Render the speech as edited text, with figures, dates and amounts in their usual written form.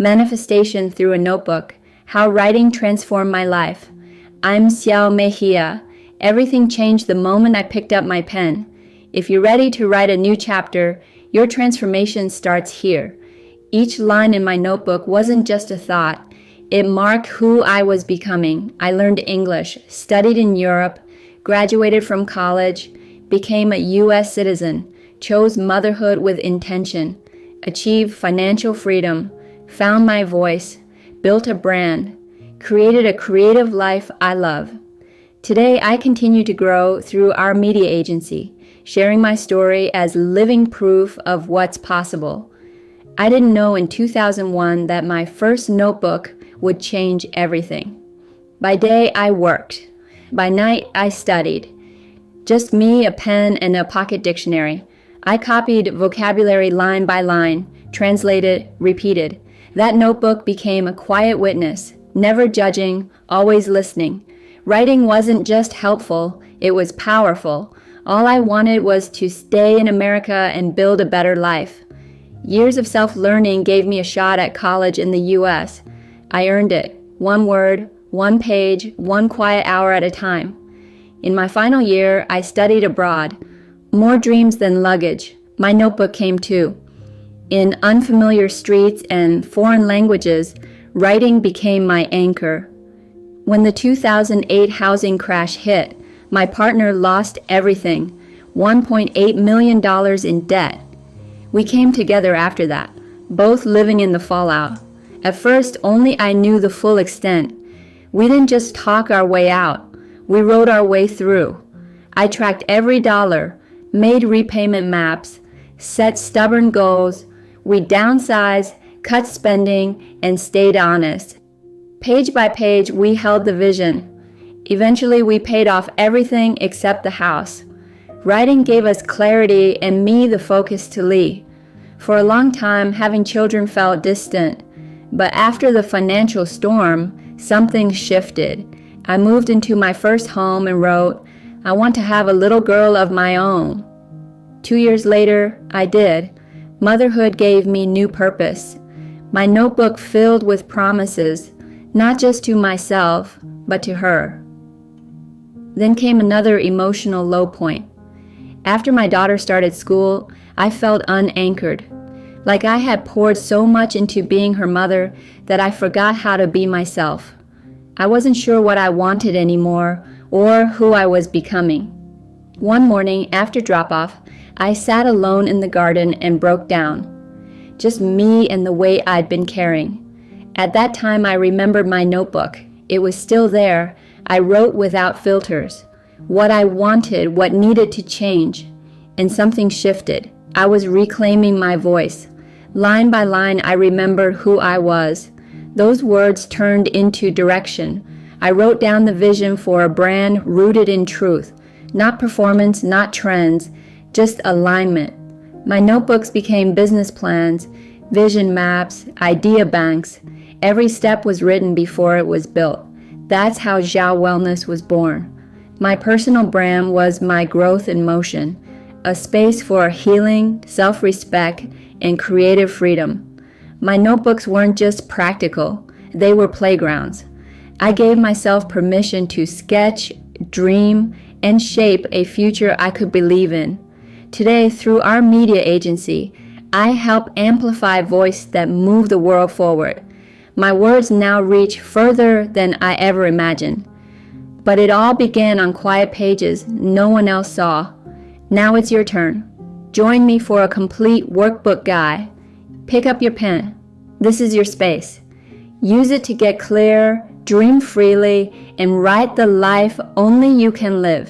Manifestation Through a Notebook, How Writing Transformed My Life. I'm Xiao Mejia. Everything changed the moment I picked up my pen. If you're ready to write a new chapter, your transformation starts here. Each line in my notebook wasn't just a thought. It marked who I was becoming. I learned English, studied in Europe, graduated from college, became a U.S. citizen, chose motherhood with intention, achieved financial freedom, found my voice, built a brand, created a creative life I love. Today, I continue to grow through our media agency, sharing my story as living proof of what's possible. I didn't know in 2001 that my first notebook would change everything. By day, I worked. By night, I studied. Just me, a pen, and a pocket dictionary. I copied vocabulary line by line, translated, repeated. That notebook became a quiet witness, never judging, always listening. Writing wasn't just helpful, it was powerful. All I wanted was to stay in America and build a better life. Years of self-learning gave me a shot at college in the U.S. I earned it, one word, one page, one quiet hour at a time. In my final year, I studied abroad. More dreams than luggage. My notebook came too. In unfamiliar streets and foreign languages, writing became my anchor. When the 2008 housing crash hit, my partner lost everything, $1.8 million in debt. We came together after that, both living in the fallout. At first, only I knew the full extent. We didn't just talk our way out. We wrote our way through. I tracked every dollar, made repayment maps, set stubborn goals. We downsized, cut spending, and stayed honest. Page by page, we held the vision. Eventually, we paid off everything except the house. Writing gave us clarity and me the focus to lead. For a long time, having children felt distant. But after the financial storm, something shifted. I moved into my first home and wrote, I want to have a little girl of my own. 2 years later, I did. Motherhood gave me new purpose. My notebook filled with promises, not just to myself, but to her. Then came another emotional low point. After my daughter started school, I felt unanchored. Like I had poured so much into being her mother that I forgot how to be myself. I wasn't sure what I wanted anymore or who I was becoming. One morning after drop-off, I sat alone in the garden and broke down. Just me and the weight I'd been carrying. At that time, I remembered my notebook. It was still there. I wrote without filters. What I wanted, what needed to change. And something shifted. I was reclaiming my voice. Line by line, I remembered who I was. Those words turned into direction. I wrote down the vision for a brand rooted in truth. Not performance, not trends, just alignment. My notebooks became business plans, vision maps, idea banks. Every step was written before it was built. That's how XiaoWellness was born. My personal brand was my growth in motion, a space for healing, self-respect, and creative freedom. My notebooks weren't just practical, they were playgrounds. I gave myself permission to sketch, dream, and shape a future I could believe in. Today, through our media agency, I help amplify voice that move the world forward. My words now reach further than I ever imagined. But it all began on quiet pages no one else saw. Now it's your turn. Join me for a complete workbook guide. Pick up your pen. This is your space. Use it to get clear, dream freely, and write the life only you can live.